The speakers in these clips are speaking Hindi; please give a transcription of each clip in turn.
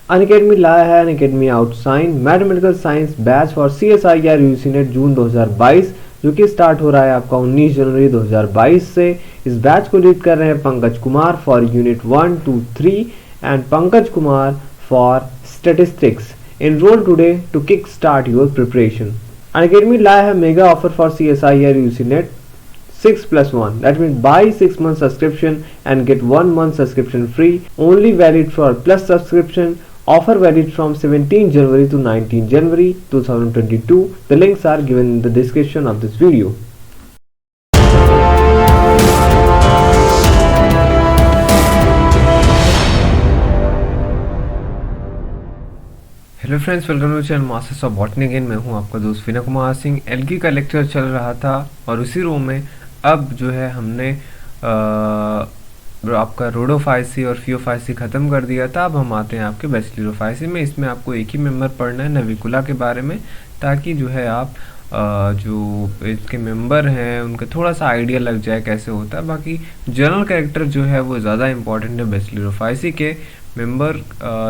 अनअकैडमी लाया है Unacademy outshine mathematical science batch for CSIR UGC June 2022, जो कि स्टार्ट हो रहा है आपका 19 जनवरी 2022 से। इस बैच को लीड कर रहे हैं Pankaj Kumar for unit 1, 2, 3 and Pankaj Kumar for statistics. Enroll today to kickstart your preparation. Unacademy लाया है mega offer for CSIR UCNet 6+1. That means buy 6 months subscription and get 1 month subscription free. Only valid for plus subscription. Offer valid from 17 January to 19 January 2022. The links are given in the description of this video. Hello friends, welcome to channel masters of botany. Again मैं हूं आपका दोस्त विनय कुमार सिंह। एल्गी का लेक्चर चल रहा था और उसी रो में अब जो है हमने आपका रोडोफाइसी और फियोफाइसी ख़त्म कर दिया था। अब हम आते हैं आपके बैसिलोफाइसी में। इसमें आपको एक ही मेंबर पढ़ना है नविकुला के बारे में, ताकि जो है आप जो इसके मेंबर हैं उनका थोड़ा सा आइडिया लग जाए कैसे होता है। बाकी जनरल कैरेक्टर जो है वो ज़्यादा इंपॉर्टेंट है। बैसिलोफाइसी के मेंबर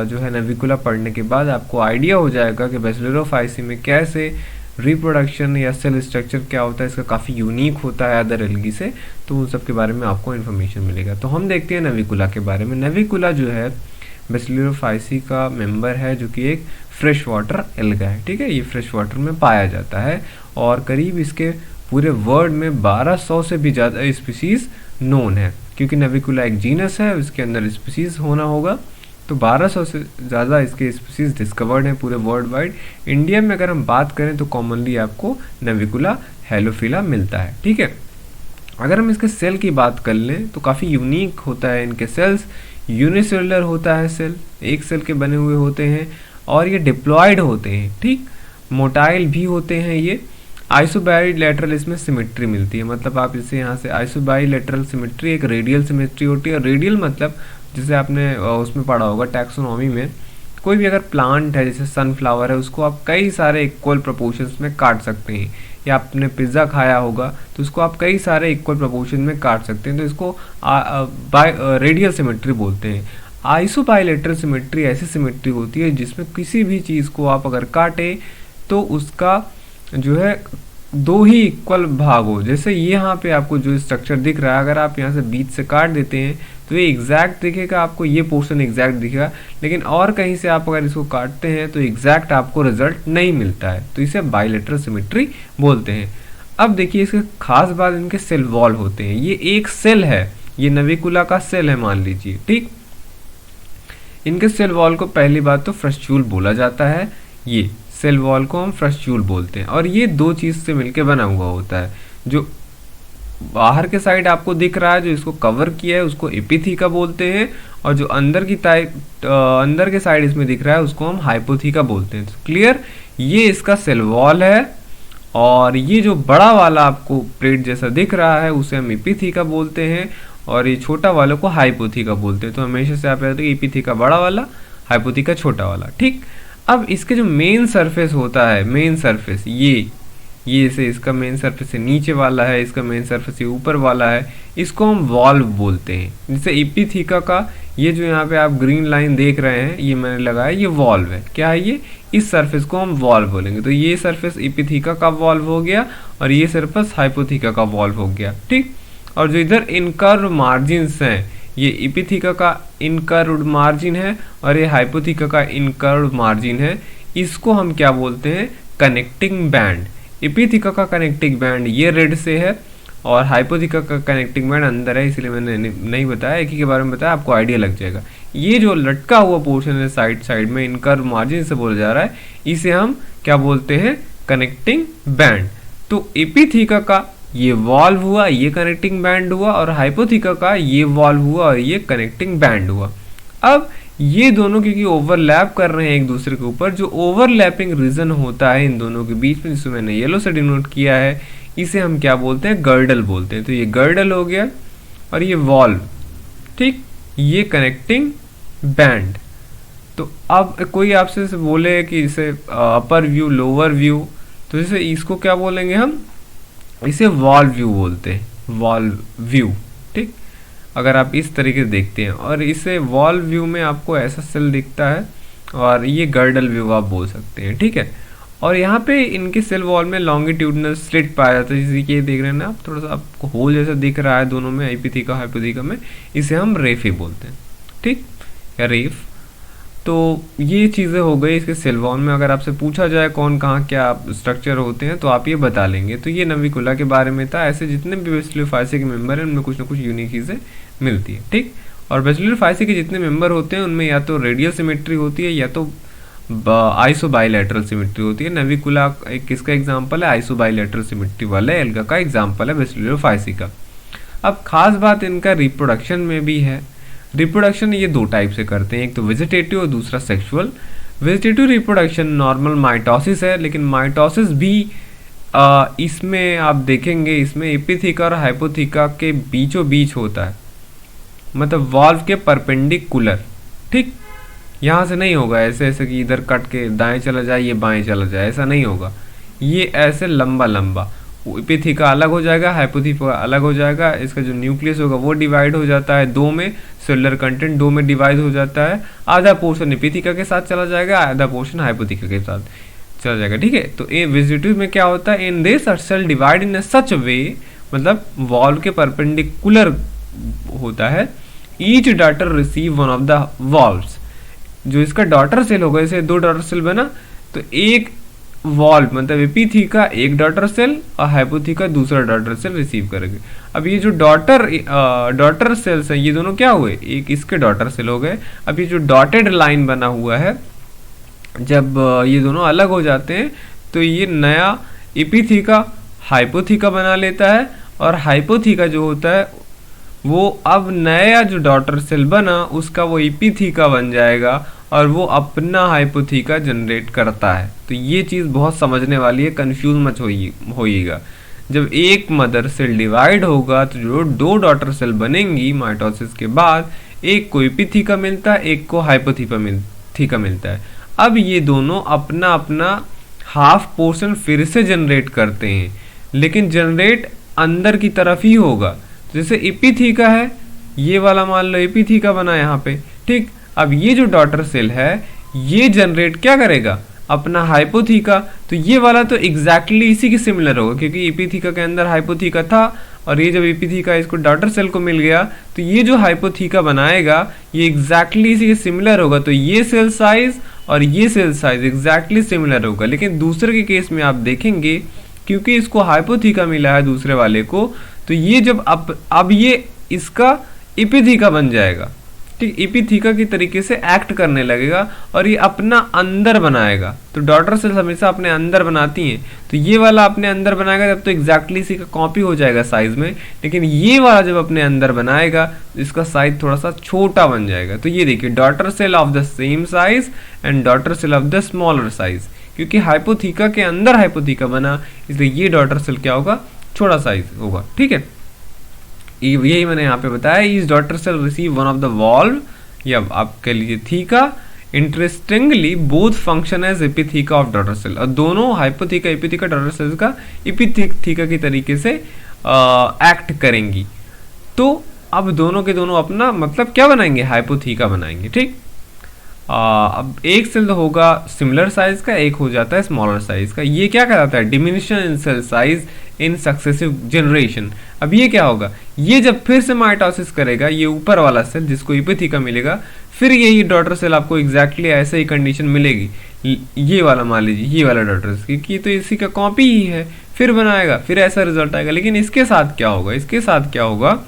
जो है नविकुला पढ़ने के बाद आपको आइडिया हो जाएगा कि बैसिलोफाइसी में कैसे रिप्रोडक्शन या सेल स्ट्रक्चर क्या होता है। इसका काफ़ी यूनिक होता है अदर एल्गी से, तो उन सब के बारे में आपको इन्फॉर्मेशन मिलेगा। तो हम देखते हैं नविकुला के बारे में। नविकुला जो है बैसिलोफाइसी का मेंबर है, जो कि एक फ्रेश वाटर एल्गा है। ठीक है, ये फ्रेश वाटर में पाया जाता है और करीब इसके पूरे वर्ल्ड में 1200 से भी ज़्यादा स्पीसीज नोन है। क्योंकि नविकुला एक जीनस है, इसके अंदर स्पीसीज होना होगा, तो 1200 से ज़्यादा इसके स्पीसीज डिस्कवर्ड हैं पूरे वर्ल्ड वाइड। इंडिया में अगर हम बात करें तो कॉमनली आपको नविकुला हेलोफिला मिलता है। ठीक है, अगर हम इसके सेल की बात कर लें तो काफ़ी यूनिक होता है इनके सेल्स। यूनिसेलुलर होता है सेल, एक सेल के बने हुए होते हैं और ये डिप्लॉयड होते हैं। ठीक, मोटाइल भी होते हैं ये। आइसोबाइलेटरल इसमें सिमेट्री मिलती है, मतलब आप इसे यहाँ से आइसोबाइलेटरल सिमेट्री, एक रेडियल सिमेट्री होती है। और रेडियल मतलब जैसे आपने उसमें पढ़ा होगा टैक्सोनॉमी में, कोई भी अगर प्लांट है जैसे सनफ्लावर है, उसको आप कई सारे इक्वल प्रोपोर्शंस में काट सकते हैं। या आपने पिज़्ज़ा खाया होगा तो उसको आप कई सारे इक्वल प्रोपोर्शन में काट सकते हैं, तो इसको रेडियल सिमेट्री बोलते हैं। आइसोबाइलेटरल सिमेट्री ऐसी सिमेट्री होती है जिसमें किसी भी चीज़ को आप अगर काटे तो उसका जो है दो ही इक्वल भाग हो। जैसे ये यहाँ पे आपको जो स्ट्रक्चर दिख रहा है, अगर आप यहाँ से बीच से काट देते हैं तो ये एग्जैक्ट दिखेगा आपको, ये पोर्शन एग्जैक्ट दिखेगा। लेकिन और कहीं से आप अगर इसको काटते हैं तो एग्जैक्ट आपको रिजल्ट नहीं मिलता है, तो इसे बाइलेटरल सिमेट्री बोलते हैं। अब देखिए इसके खास बात, इनके सेल वॉल होते हैं। ये एक सेल है, ये नविकुला का सेल है मान लीजिए। ठीक, इनके सेल वॉल को पहली बात तो फ्रस्ट्यूल बोला जाता है। ये सेल वॉल को हम फ्रस्ट्यूल बोलते हैं और ये दो चीज से मिलकर बना हुआ होता है। जो बाहर के साइड आपको दिख रहा है, जो इसको कवर किया है, उसको एपिथीका बोलते हैं। और जो अंदर की अंदर के साइड इसमें दिख रहा है, उसको हम हाइपोथीका बोलते हैं। तो क्लियर, ये इसका सेल वॉल है। और ये जो बड़ा वाला आपको प्लेट जैसा दिख रहा है उसे हम एपिथीका बोलते हैं, और ये छोटा वाले को हाइपोथीका बोलते हैं। तो हमेशा से आप याद रखिए, एपिथीका बड़ा वाला, हाइपोथीका छोटा वाला। ठीक, अब इसके जो मेन सरफेस होता है, मेन सरफेस ये से इसका मेन सरफेस से नीचे वाला है, इसका मेन सरफेस से ऊपर वाला है, इसको हम वॉल्व बोलते हैं। जैसे एपिथीका का ये जो यहाँ पे आप ग्रीन लाइन देख रहे हैं, ये मैंने लगाया, ये वॉल्व है। क्या है ये? इस सरफेस को हम वॉल्व बोलेंगे। तो ये सरफेस एपिथीका का वॉल्व हो गया और ये सरफेस हाइपोथीका का वॉल्व हो गया। ठीक, और जो इधर इनकर्व मार्जिन्स हैं, ये एपिथीका का इनकर्व्ड मार्जिन है और ये हाइपोथीका का इनकर्व्ड मार्जिन है। इसको हम क्या बोलते हैं? Connecting band. एपिथीका का कनेक्टिंग बैंड ये रेड से है और हाइपोथीका का कनेक्टिंग बैंड अंदर है, इसलिए मैंने नहीं बताया, एक ही के बारे में बताया, आपको आइडिया लग जाएगा। ये जो लटका हुआ पोर्शन है साइड में, इनकर्व मार्जिन से बोला जा रहा है, इसे हम क्या बोलते हैं? Connecting band. तो एपिथीका का ये वॉल्व हुआ, ये कनेक्टिंग बैंड हुआ, और हाइपोथीका का ये वॉल्व हुआ और ये कनेक्टिंग बैंड हुआ। अब ये दोनों क्योंकि ओवरलैप कर रहे हैं एक दूसरे के ऊपर, जो ओवरलैपिंग रीजन होता है इन दोनों के बीच में, जिसको मैंने येलो से डिनोट किया है, इसे हम क्या बोलते हैं? गर्डल बोलते हैं। तो ये गर्डल हो गया और ये वॉल्व। ठीक, ये कनेक्टिंग बैंड। तो अब कोई आपसे बोले कि इसे अपर व्यू, लोअर व्यू, तो जैसे इसको क्या बोलेंगे हम? इसे वॉल्व व्यू बोलते हैं, वॉल्व व्यू। ठीक, अगर आप इस तरीके से देखते हैं, और इसे वॉल्व व्यू में आपको ऐसा सेल दिखता है और ये गर्डल व्यू आप बोल सकते हैं, ठीक है। और यहाँ पे इनके सेल वॉल में लॉन्गिट्यूडनल स्लिट पाया जाता है, जैसे कि ये देख रहे हैं ना आप, थोड़ा सा आपको होल जैसा दिख रहा है दोनों में, एपिथीका हाइपोथीका में, इसे हम रेफी बोलते हैं, ठीक, या रेफ। तो ये चीज़ें हो गई इसके सेल वॉल में। अगर आपसे पूछा जाए कौन कहाँ क्या स्ट्रक्चर होते हैं तो आप ये बता लेंगे। तो ये नविकुला के बारे में था। ऐसे जितने भी बैसिलर फाइसी के मेंबर हैं उनमें कुछ ना कुछ यूनिक चीज़ें मिलती है, ठीक। और बैसिलर फाइसी के जितने मेंबर होते हैं उनमें या तो रेडियल सिमेट्री होती है या तो आइसोबाइलेटरल सिमेट्री होती है। नविकुला एक किसका एग्जाम्पल है? आइसोबाइलेटरल सिमेट्री वाले एल्गा का एग्जाम्पल है बैसिलर फाइसी का। अब खास बात इनका रिप्रोडक्शन में भी है। रिप्रोडक्शन ये दो टाइप से करते हैं, एक तो वेजिटेटिव और दूसरा sexual. Vegetative reproduction normal mitosis है, लेकिन माइटोसिस भी इसमें आप देखेंगे इसमें एपिथीका और हाइपोथीका के बीचों बीच होता है, मतलब वॉल्व के परपेंडिकुलर, ठीक। यहाँ से नहीं होगा ऐसे ऐसे कि इधर कट के दाएं चला जाए ये बाएं चला जाए, ऐसा नहीं होगा। ये ऐसे लंबा लंबा एपिथीका अलग हो जाएगा, हाइपोथीका अलग हो जाएगा। इसका जो न्यूक्लियस होगा वो डिवाइड हो जाता है दो में, सेलुलर कंटेंट दो में डिवाइड हो जाता है। आधा पोर्शन एपिथीका के साथ चला जाएगा, आधा पोर्शन हाइपोथीका के साथ चला जाएगा, ठीक है। तो ए वेजिटेटिव में क्या होता है? In this cell divide in such way, मतलब वॉल के परपेंडिकुलर होता है। Each daughter receive one of the valves. जो इसका डॉटर सेल होगा, जैसे दो डॉटर सेल बना तो एक वॉल्व मतलब एपिथीका एक डॉटर सेल और हाइपोथीका दूसरा डॉटर सेल रिसीव करेंगे। अब ये जो डॉटर सेल्स हैं ये दोनों क्या हुए? एक इसके डॉटर सेल हो गए। अब ये जो डॉटेड लाइन बना हुआ है, जब ये दोनों अलग हो जाते हैं तो ये नया एपिथीका हाइपोथीका बना लेता है, और हाइपोथीका जो होता है वो अब नया जो डॉटर सेल बना उसका वो एपिथीका बन जाएगा और वो अपना हाइपोथीका जनरेट करता है। तो ये चीज़ बहुत समझने वाली है, कंफ्यूज मत होइएगा। जब एक मदर सेल डिवाइड होगा तो जो दो डॉटर सेल बनेंगी माइटोसिस के बाद, एक को एपिथीका मिलता है, एक को हाइपोथीका मिलता है। अब ये दोनों अपना अपना हाफ पोर्शन फिर से जनरेट करते हैं, लेकिन जनरेट अंदर की तरफ ही होगा। जैसे एपिथीका है, ये वाला मान लो एपिथीका बना यहाँ पे, ठीक। अब ये जो डॉटर सेल है ये जनरेट क्या करेगा? अपना हाइपोथीका। तो ये वाला तो एग्जैक्टली इसी के सिमिलर होगा, क्योंकि एपिथीका के अंदर हाइपोथीका था, और ये जब एपिथीका इसको डॉटर सेल को मिल गया तो ये जो हाइपोथीका बनाएगा ये एग्जैक्टली इसी के सिमिलर होगा। तो ये सेल साइज और ये सेल साइज एग्जैक्टली सिमिलर होगा। लेकिन दूसरे के केस में आप देखेंगे, क्योंकि इसको हाइपोथीका मिला है दूसरे वाले को, तो ये जब अब ये इसका एपिथीका बन जाएगा, ठीक। एपिथीका की तरीके से एक्ट करने लगेगा और ये अपना अंदर बनाएगा। तो डॉटर सेल्स हमेशा अपने अंदर बनाती हैं, तो ये वाला अपने अंदर बनाएगा तब तो एग्जैक्टली इसी का कॉपी हो जाएगा साइज में। लेकिन ये वाला जब अपने अंदर बनाएगा इसका साइज थोड़ा सा छोटा बन जाएगा। तो ये देखिए, daughter cell of the same size and daughter cell of the smaller size. क्योंकि हाइपोथीका के अंदर हाइपोथीका बना, इसलिए ये डॉटर सेल क्या होगा? छोटा साइज होगा, ठीक है। यही मैंने यहाँ पे बताया। इस daughter cell receive one of the valve, या आप कह लीजिए theca. Interestingly both function as epitheca of daughter cell, और दोनों हाइपोथीका एपिथीका डॉटर सेल्स का एपिथीका की तरीके से एक्ट करेंगी। तो अब दोनों के दोनों अपना मतलब क्या बनाएंगे? हाइपोथीका बनाएंगे, ठीक। अब एक सेल होगा सिमिलर साइज का, एक हो जाता है स्मॉलर साइज का। ये क्या कहलाता है? Diminution in cell size in successive generation. अब ये क्या होगा? ये जब फिर से माइटोसिस करेगा, ये ऊपर वाला सेल जिसको एपिथीका मिलेगा, फिर यही डॉटर सेल आपको एग्जैक्टली ऐसे ही कंडीशन मिलेगी। ये वाला मान लीजिए, ये वाला डॉटर सेल, क्योंकि तो इसी का कॉपी ही है, फिर बनाएगा, फिर ऐसा रिजल्ट आएगा। लेकिन इसके साथ क्या होगा? इसके साथ क्या होगा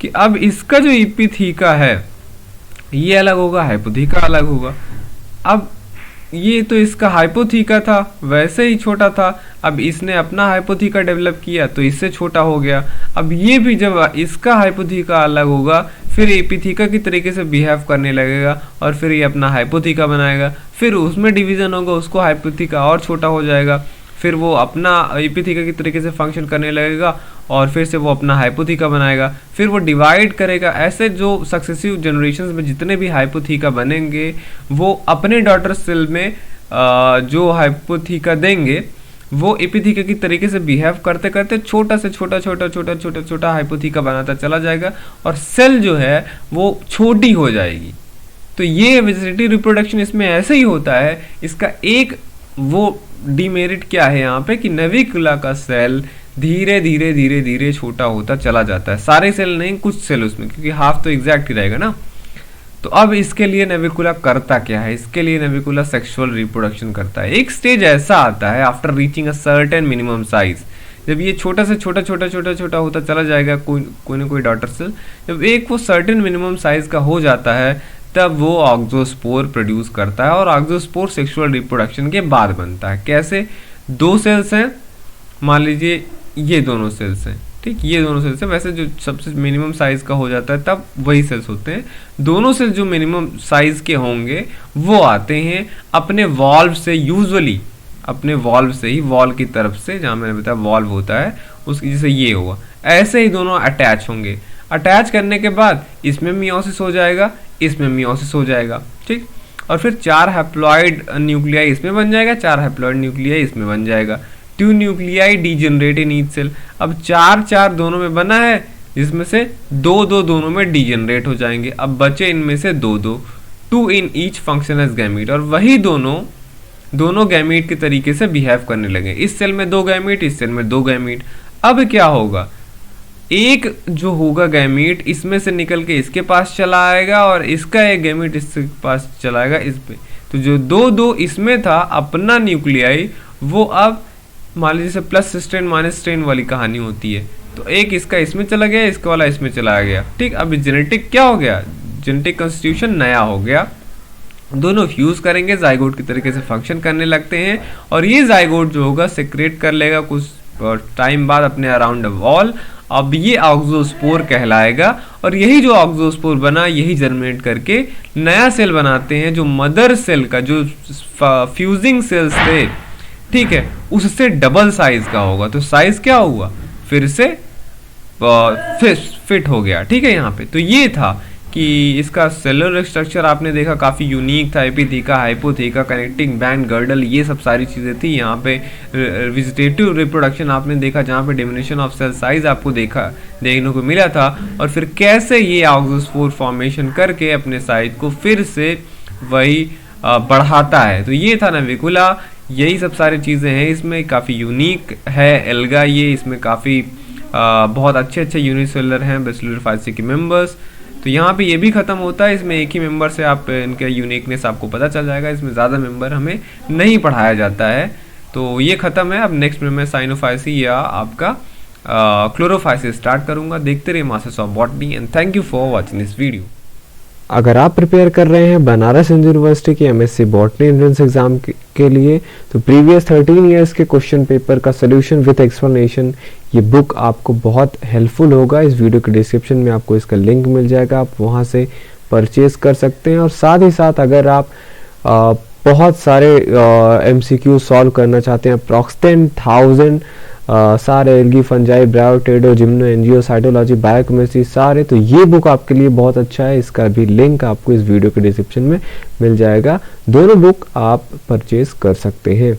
कि अब इसका जो एपिथीका है ये अलग होगा, हाइपोथीका अलग होगा। अब ये तो इसका हाइपोथीका था, वैसे ही छोटा था। अब इसने अपना हाइपोथीका डेवलप किया तो इससे छोटा हो गया। अब ये भी जब इसका हाइपोथीका अलग होगा, फिर एपिथीका की तरीके से बिहेव करने लगेगा, और फिर ये अपना हाइपोथीका बनाएगा। फिर उसमें डिवीजन होगा, उसको हाइपोथीका और छोटा हो जाएगा, फिर वो अपना एपिथीका की तरीके से फंक्शन करने लगेगा, और फिर से वो अपना हाइपोथीका बनाएगा, फिर वो डिवाइड करेगा। ऐसे जो सक्सेसिव जनरेशंस में जितने भी हाइपोथीका बनेंगे, वो अपने डॉटर सेल में जो हाइपोथीका देंगे वो एपिथीका की तरीके से बिहेव करते करते छोटा से छोटा छोटा छोटा छोटा छोटा हाइपोथीका बनाता चला जाएगा, और सेल जो है वो छोटी हो जाएगी। तो ये वेजिटेटिव रिप्रोडक्शन इसमें ऐसे ही होता है। इसका एक वो डीमेरिट क्या है यहाँ पे कि नविकुला का सेल धीरे धीरे धीरे धीरे छोटा होता चला जाता है, सारे सेल नहीं, कुछ सेल उसमें, क्योंकि हाफ तो एग्जैक्ट ही रहेगा ना। तो अब इसके लिए नविकुला करता क्या है, इसके लिए नविकुला सेक्सुअल रिप्रोडक्शन करता है। एक स्टेज ऐसा आता है after reaching a certain minimum size, जब ये छोटा से छोटा छोटा छोटा छोटा होता चला जाएगा कोई ना कोई डॉटर सेल, जब एक वो सर्टेन मिनिमम साइज का हो जाता है तब वो ऑक्सोस्पोर प्रोड्यूस करता है। और ऑक्सोस्पोर सेक्सुअल रिप्रोडक्शन के बाद बनता है। कैसे, दो सेल्स हैं, मान लीजिए ये दोनों सेल्स हैं, ठीक, ये दोनों सेल्स हैं। वैसे जो सबसे मिनिमम साइज का हो जाता है तब वही सेल्स होते हैं। दोनों सेल्स जो मिनिमम साइज के होंगे वो आते हैं अपने वॉल्व से, यूजुअली अपने वॉल्व से ही, वॉल की तरफ से, जहां मैंने बताया वॉल्व होता है उसकी, जैसे ये हुआ, ऐसे ही दोनों अटैच होंगे। अटैच करने के बाद इसमें मियोसिस हो जाएगा, इसमें मियोसिस हो जाएगा, ठीक, और फिर 4 हैप्लॉइड न्यूक्लियाई इसमें बन जाएगा, 4 हैप्लॉइड न्यूक्लियाई इसमें बन जाएगा। 2 nuclei degenerate in each cell. अब 4 दोनों में बना है, जिसमें से 2 दोनों में डीजनरेट हो जाएंगे। अब बचे इनमें से 2 in each function as gamete, और वही दोनों गैमीट के तरीके से बिहेव करने लगे। इस सेल में 2 गैमीट, इस सेल में 2 गैमीट। अब क्या होगा, एक जो होगा गैमीट इसमें से निकल के इसके पास चला आएगा और इसका एक गैमीट इसके पास चला आएगा इस पे। तो जो 2 इसमें था अपना न्यूक्लियाई, वो अब मान लीजिए जैसे प्लस स्ट्रेन माइनस स्ट्रेन वाली कहानी होती है, तो एक इसका इसमें चला गया, इसका वाला इसमें चला गया, ठीक। अब जेनेटिक क्या हो गया, जेनेटिक कॉन्स्टिट्यूशन नया हो गया। दोनों फ्यूज करेंगे, जाइगोट की तरीके से फंक्शन करने लगते हैं, और ये जाइगोट जो होगा सेक्रेट कर लेगा कुछ टाइम बाद अपने अराउंड वॉल। अब ये ऑक्सोस्पोर कहलाएगा, और यही जो ऑक्सोस्पोर बना यही जर्मिनेट करके नया सेल बनाते हैं, जो मदर सेल का जो फ्यूजिंग सेल्स थे, ठीक है, उससे डबल साइज का होगा। तो साइज क्या हुआ, फिर से फिट हो गया, ठीक है। यहाँ पे तो ये था कि इसका सेलुलर स्ट्रक्चर आपने देखा काफ़ी यूनिक था, एपिथेका, हाइपोथेका, कनेक्टिंग बैंड, गर्डल, ये सब सारी चीज़ें थी। यहाँ पे वेजिटेटिव रिप्रोडक्शन आपने देखा, जहाँ पे डिमिनिशन ऑफ सेल साइज आपको देखने को मिला था, और फिर कैसे ये ऑक्सोस्पोर फॉर्मेशन करके अपने साइज को फिर से वही बढ़ाता है। तो ये था नविकुला, यही सब सारी चीज़ें हैं इसमें। काफ़ी यूनिक है एल्गा ये, इसमें काफ़ी बहुत अच्छे यूनिसेलुलर हैं बैसिलर फाइसी के मेंबर्स। तो यहाँ पे ये भी खत्म होता है, इसमें एक ही मेंबर से आप इनके यूनिकनेस आपको पता चल जाएगा। इसमें ज़्यादा मेंबर हमें नहीं पढ़ाया जाता है। तो ये खत्म है। अब नेक्स्ट में मैं साइनोफाइसी या आपका क्लोरोफाइसी स्टार्ट करूँगा। देखते रहिए masters of botany, and thank you for watching this video. अगर आप प्रिपेयर कर रहे हैं बनारस हिंदू यूनिवर्सिटी के एमएससी बॉटनी एंट्रेंस एग्जाम के लिए, तो प्रीवियस 13 इयर्स के क्वेश्चन पेपर का सोल्यूशन विद एक्सप्लेनेशन, ये बुक आपको बहुत हेल्पफुल होगा। इस वीडियो के डिस्क्रिप्शन में आपको इसका लिंक मिल जाएगा, आप वहां से परचेज कर सकते हैं। और साथ ही साथ अगर आप बहुत सारे MCQ सॉल्व करना चाहते हैं, अप्रॉक्स 10,000 सारे algae, fungi, bryophyta, gymno, angio, cytology, biochemistry सारे, तो ये बुक आपके लिए बहुत अच्छा है। इसका भी लिंक आपको इस वीडियो के डिस्क्रिप्शन में मिल जाएगा। दोनों बुक आप परचेज कर सकते हैं।